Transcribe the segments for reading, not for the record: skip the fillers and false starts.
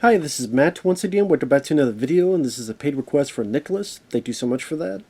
Hi, this is Matt once again. We're back to another video, and this is a paid request for Nicholas. Thank you so much for that.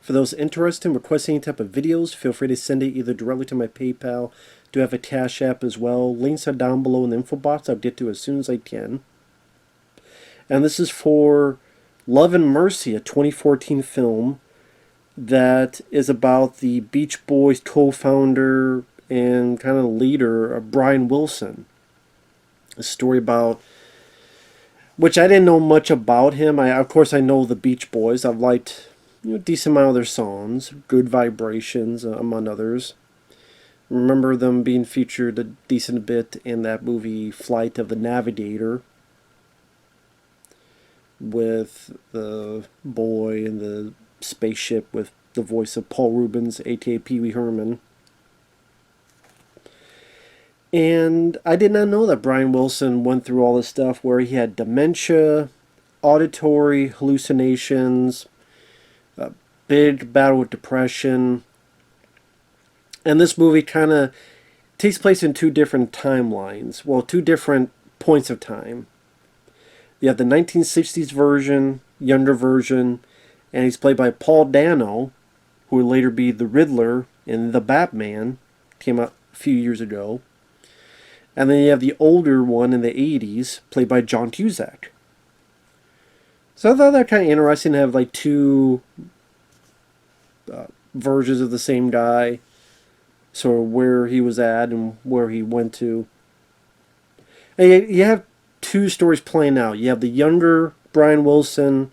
For those interested in requesting any type of videos, feel free to send it either directly to my PayPal. Do have a Cash App as well. Links are down below in the info box. I'll get to as soon as I can. And this is for Love and Mercy, a 2014 film that is about the Beach Boys co-founder and kind of leader, Brian Wilson. A story about which I didn't know much about him. Of course, I know the Beach Boys. I've liked a decent amount of their songs, Good Vibrations, among others. Remember them being featured a decent bit in that movie Flight of the Navigator with the boy and the spaceship with the voice of Paul Rubens, aka Pee Wee Herman. And I did not know that Brian Wilson went through all this stuff where he had dementia, auditory hallucinations, a big battle with depression. And this movie kind of takes place in two different timelines. Well, two different points of time. You have the 1960s version, younger version, and he's played by Paul Dano, who would later be the Riddler in The Batman, came out a few years ago. And then you have the older one in the 80s, played by John Cusack. So I thought that kind of interesting to have like two versions of the same guy. So where he was at and where he went to. And you have two stories playing out. You have the younger Brian Wilson,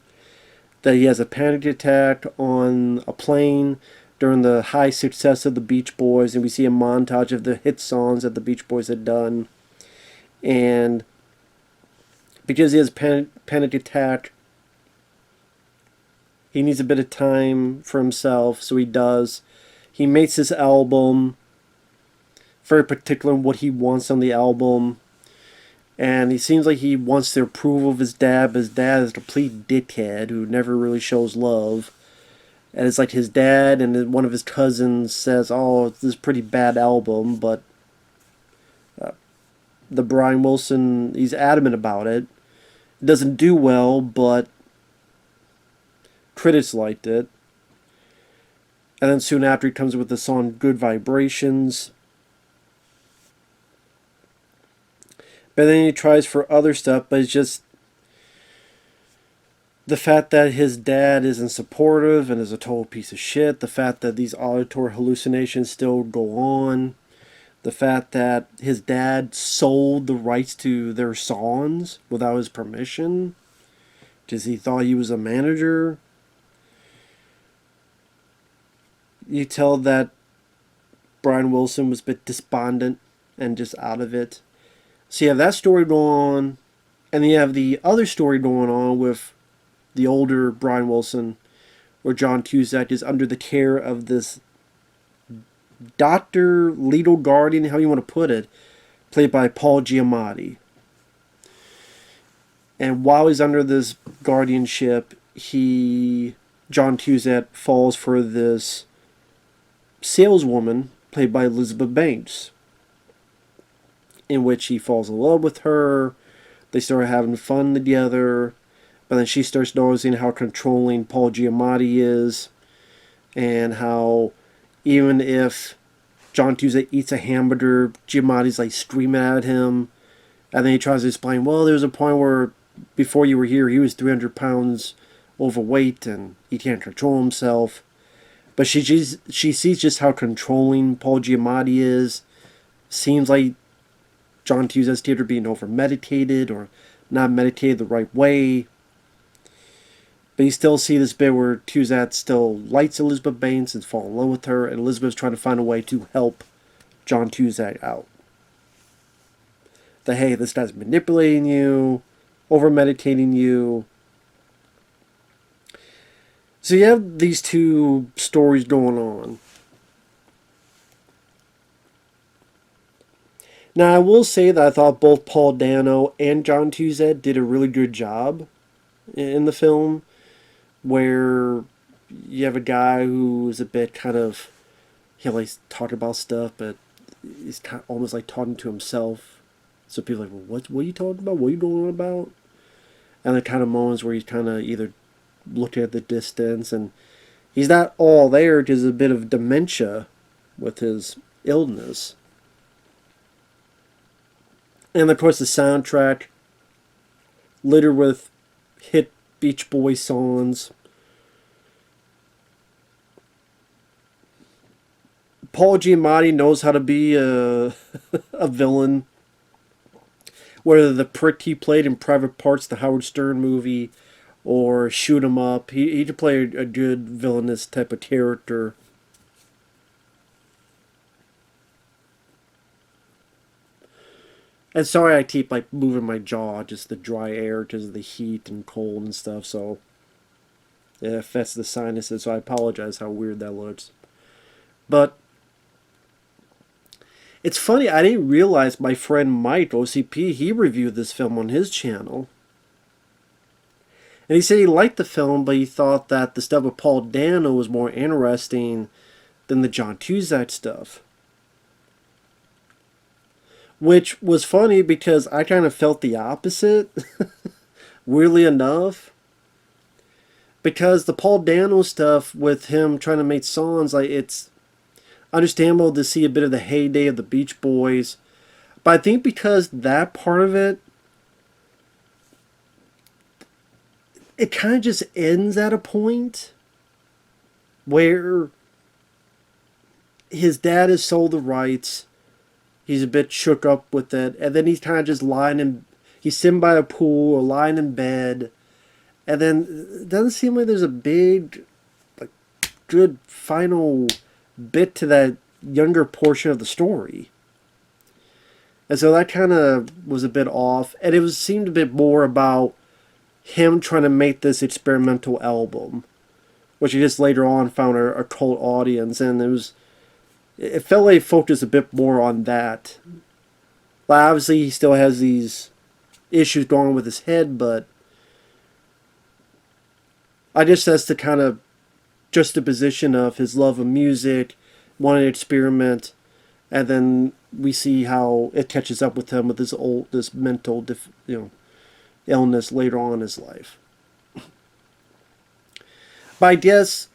that he has a panic attack on a plane during the high success of the Beach Boys, and we see a montage of the hit songs that the Beach Boys had done. And because he has panic attack, he needs a bit of time for himself, so he does. He makes this album, very particular in what he wants on the album, and he seems like he wants the approval of his dad, but his dad is a complete dickhead who never really shows love. And it's like his dad and one of his cousins says, oh, this is a pretty bad album, but the Brian Wilson, he's adamant about it. It doesn't do well, but critics liked it. And then soon after he comes with the song Good Vibrations. But then he tries for other stuff, but it's just the fact that his dad isn't supportive and is a total piece of shit. The fact that these auditory hallucinations still go on. The fact that his dad sold the rights to their songs without his permission. Because he thought he was a manager. You tell that Brian Wilson was a bit despondent and just out of it. So you have that story going on. And then you have the other story going on with the older Brian Wilson, where John Cusack is under the care of this doctor, legal guardian, how you want to put it, played by Paul Giamatti. And while he's under this guardianship, John Cusack falls for this saleswoman, played by Elizabeth Banks, in which he falls in love with her. They start having fun together. But then she starts noticing how controlling Paul Giamatti is, and how even if John Cusack eats a hamburger, Giamatti's like screaming at him. And then he tries to explain, well, there was a point where before you were here, he was 300 pounds overweight and he can't control himself. But she sees just how controlling Paul Giamatti is. Seems like John Cusack's either being over-medicated or not meditated the right way. But you still see this bit where Cusack still likes Elizabeth Banks and falls in love with her, and Elizabeth's trying to find a way to help John Cusack out. That, hey, this guy's manipulating you, over-meditating you. So you have these two stories going on. Now, I will say that I thought both Paul Dano and John Cusack did a really good job in the film, where you have a guy who is a bit kind of, he likes talking about stuff, but he's kind of almost like talking to himself. So people are like, well, what are you talking about? What are you going on about? And the kind of moments where he's kind of either looking at the distance and he's not all there, just a bit of dementia with his illness. And of course, the soundtrack littered with hit Beach Boys songs. Paul Giamatti knows how to be a, a villain. Whether the prick he played in Private Parts, the Howard Stern movie, or Shoot 'Em Up, he could play a good villainous type of character. And sorry I keep like moving my jaw, just the dry air because of the heat and cold and stuff, so it affects the sinuses, so I apologize how weird that looks. But it's funny, I didn't realize my friend Mike, OCP, he reviewed this film on his channel. And he said he liked the film, but he thought that the stuff with Paul Dano was more interesting than the John Cusack stuff. Which was funny because I kind of felt the opposite, weirdly enough. Because the Paul Dano stuff with him trying to make songs, like, it's understandable to see a bit of the heyday of the Beach Boys. But I think because that part of it, it kind of just ends at a point where his dad has sold the rights. He's a bit shook up with it. And then he's kind of just he's sitting by a pool or lying in bed. And then it doesn't seem like there's a big, like, good final bit to that younger portion of the story. And so that kind of was a bit off. And it seemed a bit more about him trying to make this experimental album, which he just later on found a cult audience. And it felt like it focused a bit more on that. But obviously he still has these issues going on with his head, but I guess that's the kind of juxtaposition of his love of music, wanting to experiment, and then we see how it catches up with him with this mental illness later on in his life. But I guess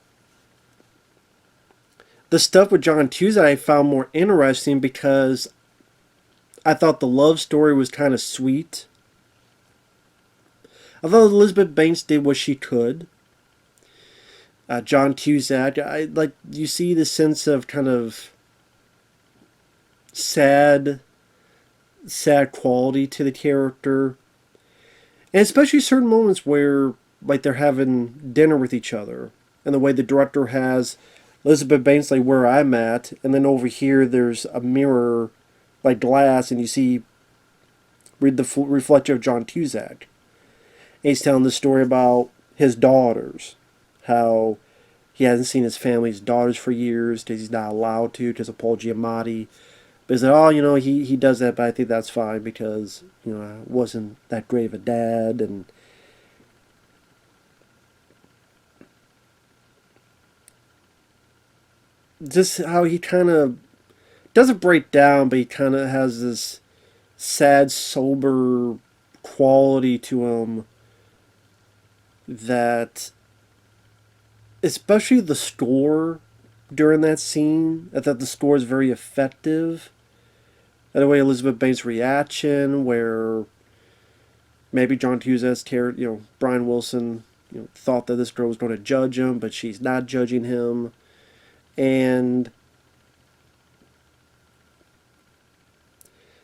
the stuff with John Cusack I found more interesting because I thought the love story was kind of sweet. I thought Elizabeth Banks did what she could. John Cusack, you see the sense of kind of sad quality to the character. And especially certain moments where, like, they're having dinner with each other. And the way the director has Elizabeth Banks, like, where I'm at. And then over here, there's a mirror, like glass, and you read the reflection of John Cusack. And he's telling the story about his daughters. How he hasn't seen his family's daughters for years because he's not allowed to because of Paul Giamatti. But he's like, he does that, but I think that's fine because, I wasn't that great of a dad. And just how he kind of doesn't break down, but he kind of has this sad, sober quality to him that, especially the score during that scene, I thought the score is very effective. And the way Elizabeth Banks' reaction, where maybe John Cusack's character, Brian Wilson, thought that this girl was going to judge him, but she's not judging him. And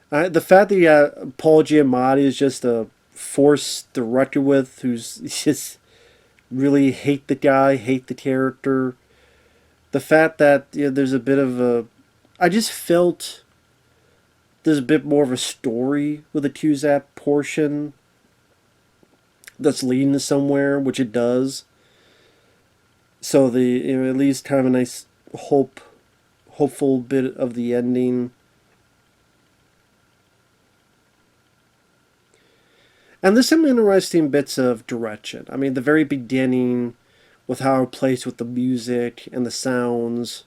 the fact that you got Paul Giamatti is just a force to reckon with, who's just really hate the guy, hate the character. The fact that there's a bit of I just felt there's a bit more of a story with the Cusack portion that's leading to somewhere, which it does. So the at least kind of a nice hopeful bit of the ending. And there's some interesting bits of direction. I mean, the very beginning with how it plays with the music and the sounds.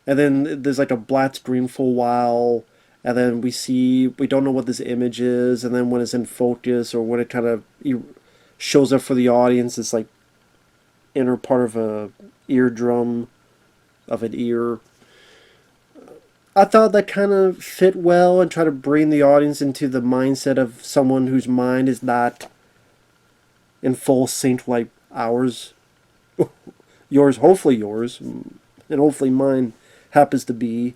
And then there's like a black screen for a while. and then we don't know what this image is, and then when it's in focus or when it kind of shows up for the audience, it's like inner part of a eardrum of an ear. I thought that kind of fit well and try to bring the audience into the mindset of someone whose mind is not in full sync like ours. Yours, hopefully yours, and hopefully mine happens to be.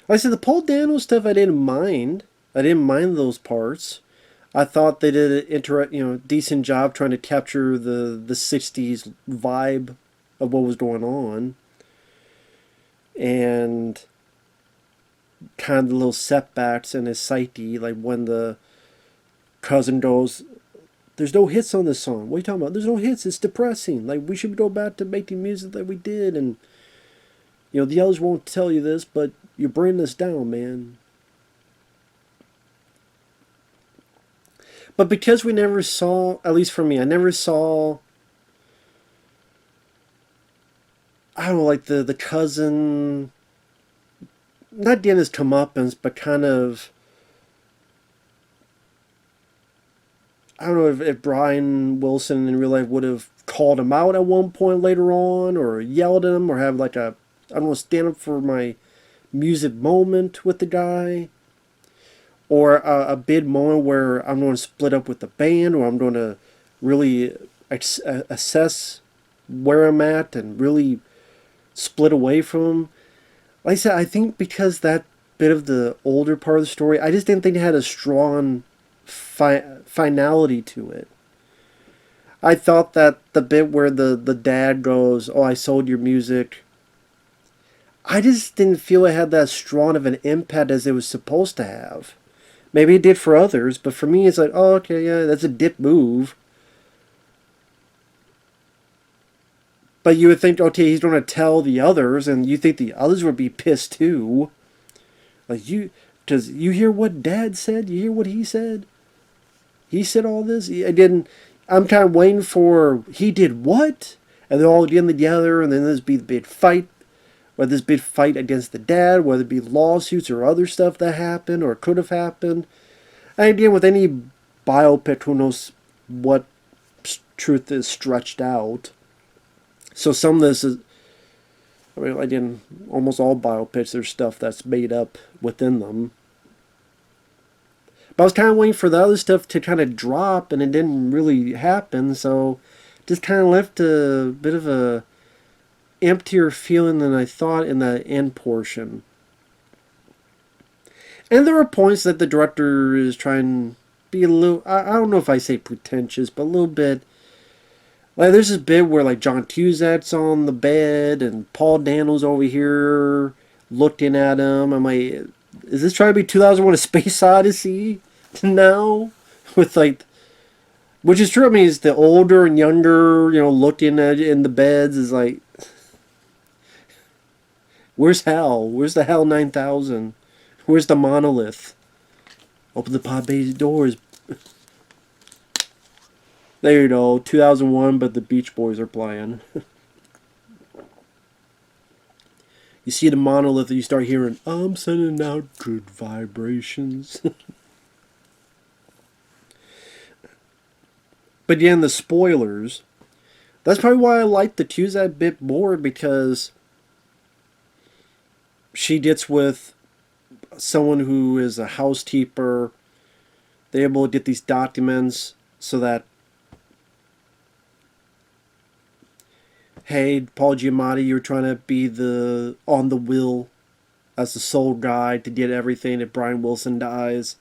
Like I said, the Paul Dano stuff I didn't mind. I didn't mind those parts. I thought they did an decent job trying to capture the '60s vibe of what was going on, and kind of the little setbacks in his psyche, like when the cousin goes, "There's no hits on this song. What are you talking about? There's no hits. It's depressing. Like we should go back to making music that we did." And the others won't tell you this, but you're bringing us down, man. But because we never saw, at least for me, I never saw, I don't know, like the cousin, not getting his comeuppance, but kind of, I don't know if Brian Wilson in real life would have called him out at one point later on, or yelled at him, or have like a, I don't know, stand up for my music moment with the guy. Or a big moment where I'm going to split up with the band, or I'm going to really assess where I'm at and really split away from them. Like I said, I think because that bit of the older part of the story, I just didn't think it had a strong finality to it. I thought that the bit where the dad goes, "Oh, I sold your music," I just didn't feel it had that strong of an impact as it was supposed to have. Maybe it did for others, but for me, it's like, oh, okay, yeah, that's a dip move. But you would think, okay, he's going to tell the others, and you think the others would be pissed too. Like, does you hear what Dad said? You hear what he said? He said all this? I didn't. I'm kind of waiting for, he did what? And they're all getting together, and then there's be the big fight. Whether this big fight against the dad, whether it be lawsuits or other stuff that happened or could have happened. And again, with any biopic, who knows what truth is stretched out. So some of this is, I mean, again, almost all biopics, there's stuff that's made up within them. But I was kind of waiting for the other stuff to kind of drop, and it didn't really happen, so just kind of left a bit of a emptier feeling than I thought in the end portion. And there are points that the director is trying to be a little, I don't know if I say pretentious, but a little bit. Like there's this bit where like John Cusack's on the bed and Paul Dano's over here looking at him. I'm like, is this trying to be 2001: A Space Odyssey now? With like, which is true. I mean, it's the older and younger, looking at in the beds is like, where's Hal? Where's the Hal 9000? Where's the monolith? Open the pod bay doors. There you go, 2001, but the Beach Boys are playing. You see the monolith and you start hearing, "I'm sending out good vibrations." But again, the spoilers. That's probably why I like the Cusack bit more, because she gets with someone who is a housekeeper. They're able to get these documents so that, hey, Paul Giamatti, you're trying to be on the will as the sole guy to get everything if Brian Wilson dies.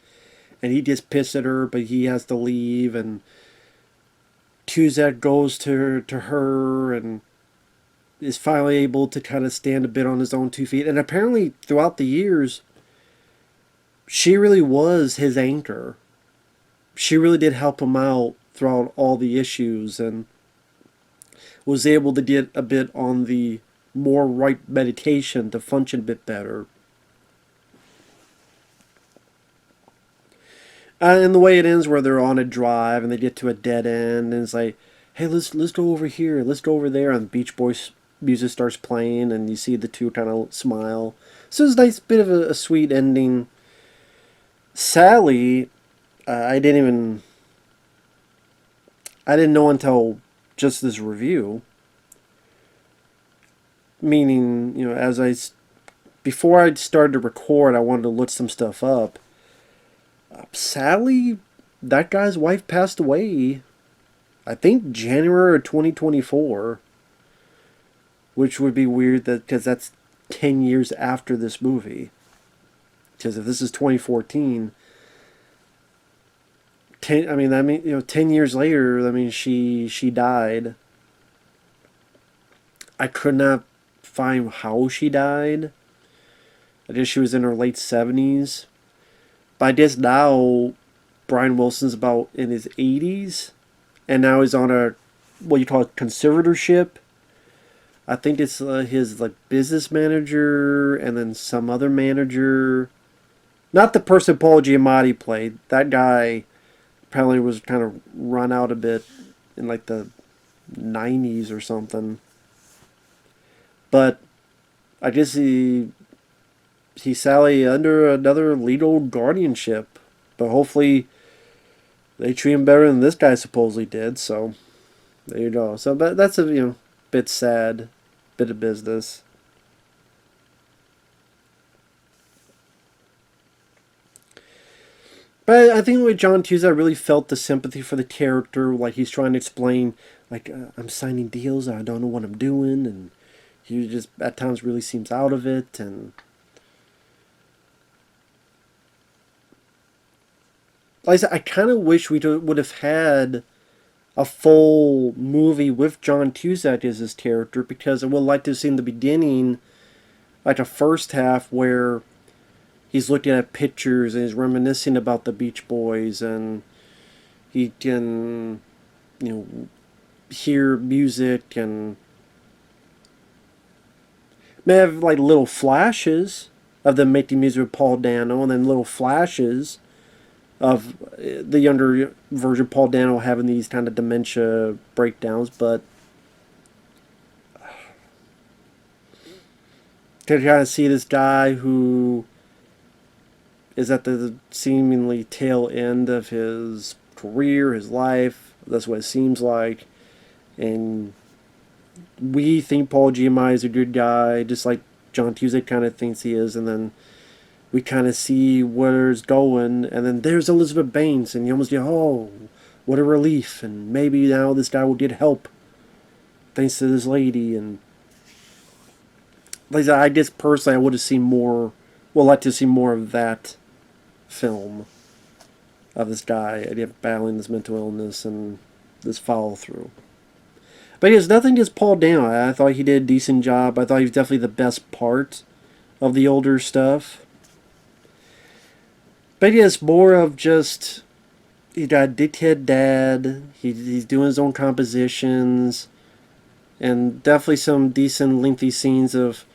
And he gets pissed at her, but he has to leave, and Cusack goes to her and is finally able to kind of stand a bit on his own 2 feet. And apparently throughout the years, she really was his anchor. She really did help him out throughout all the issues, and was able to get a bit on the more right meditation to function a bit better. And the way it ends, where they're on a drive and they get to a dead end, and it's like, hey, let's go over here, let's go over there, and the Beach Boys music starts playing, and you see the two kind of smile. So it's a nice bit of a sweet ending. Sally, I didn't know until just this review. Meaning, before I started to record, I wanted to look some stuff up. Sally, that guy's wife passed away, I think January of 2024, which would be weird because that's 10 years after this movie. Because if this is 2014, 10 years later, she died. I could not find how she died. I guess she was in her late 70s. But I guess now Brian Wilson's about in his 80s. And now he's on a, what you call a conservatorship. I think it's his business manager and then some other manager. Not the person Paul Giamatti played. That guy apparently was kind of run out a bit in the 90s or something. But I guess he's Sally under another legal guardianship. But hopefully they treat him better than this guy supposedly did. So there you go. So but that's a bit sad bit of business. But I think with John Cusack, I really felt the sympathy for the character. Like he's trying to explain, I'm signing deals, I don't know what I'm doing, and he just at times really seems out of it. And like I said, I kind of wish we would have had a full movie with John Cusack as his character, because I would like to have seen the beginning, like a first half where he's looking at pictures and he's reminiscing about the Beach Boys, and he can, hear music and may have little flashes of them making music with Paul Dano, and then little flashes of the younger version Paul Dano having these kind of dementia breakdowns. But to kind of see this guy who is at the seemingly tail end of his career, his life, that's what it seems like, and we think Paul Giamatti is a good guy, just like John Cusack kind of thinks he is, and then we kind of see where it's going, and then there's Elizabeth Banks, and you almost go, oh, what a relief, and maybe now this guy will get help thanks to this lady. And like I said, I guess personally I would have seen more, like to see more of that film of this guy battling this mental illness and this follow through. But it's nothing against Paul Dano. I thought he did a decent job. I thought he was definitely the best part of the older stuff. But yeah, it's more of just, he got a dickhead dad, he's doing his own compositions, and definitely some decent lengthy scenes of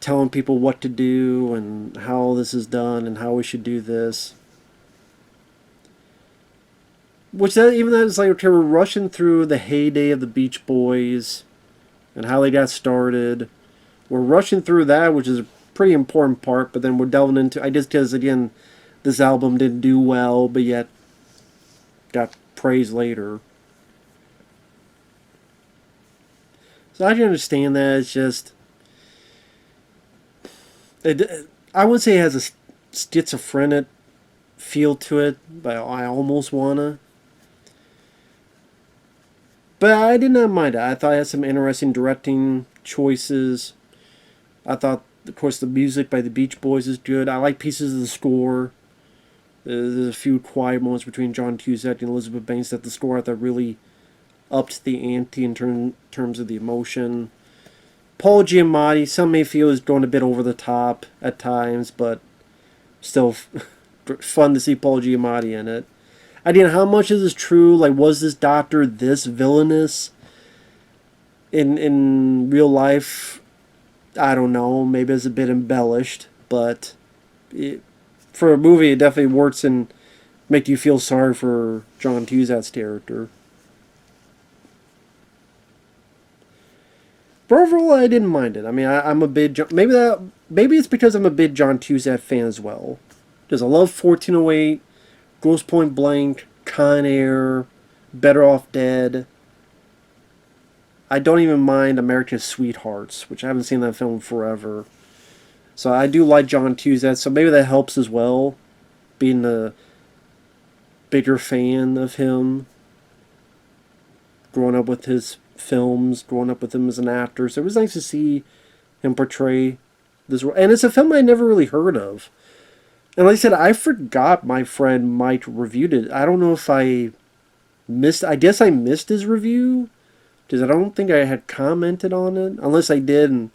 telling people what to do and how this is done and how we should do this. Which even though it's okay, we're rushing through the heyday of the Beach Boys and how they got started. We're rushing through that, which is a pretty important part, but then we're delving into, I just because again, this album didn't do well, but yet got praise later. So I can understand that. It's just, I wouldn't say it has a schizophrenic feel to it, but I almost wanna. But I did not mind it. I thought it had some interesting directing choices. I thought, of course, the music by the Beach Boys is good. I like pieces of the score. There's a few quiet moments between John Cusack and Elizabeth Banks that the score I thought really upped the ante in terms of the emotion. Paul Giamatti, some may feel is going a bit over the top at times, but still fun to see Paul Giamatti in it. Again, how much is this true? Was this doctor this villainous in real life? I don't know. Maybe it's a bit embellished, but for a movie, it definitely works in make you feel sorry for John Cusack's character. But overall, I didn't mind it. I mean, I'm a big maybe it's because I'm a big John Cusack fan as well. Because I love 1408, Grosse Point Blank, Con Air, Better Off Dead. I don't even mind American Sweethearts, which I haven't seen that film forever. So I do like John Cusack, so maybe that helps as well, being a bigger fan of him, growing up with his films, growing up with him as an actor. So it was nice to see him portray this role. And it's a film I never really heard of. And like I said, I forgot my friend Mike reviewed it. I don't know if I missed... I guess I missed his review, because I don't think I had commented on it. Unless I did, and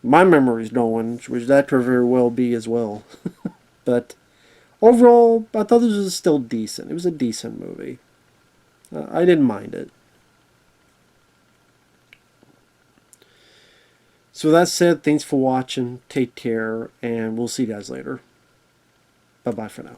my memory's going, which that could very well be as well. But overall, I thought this was still decent. It was a decent movie. I didn't mind it. So that said, thanks for watching. Take care, and we'll see you guys later. Bye-bye for now.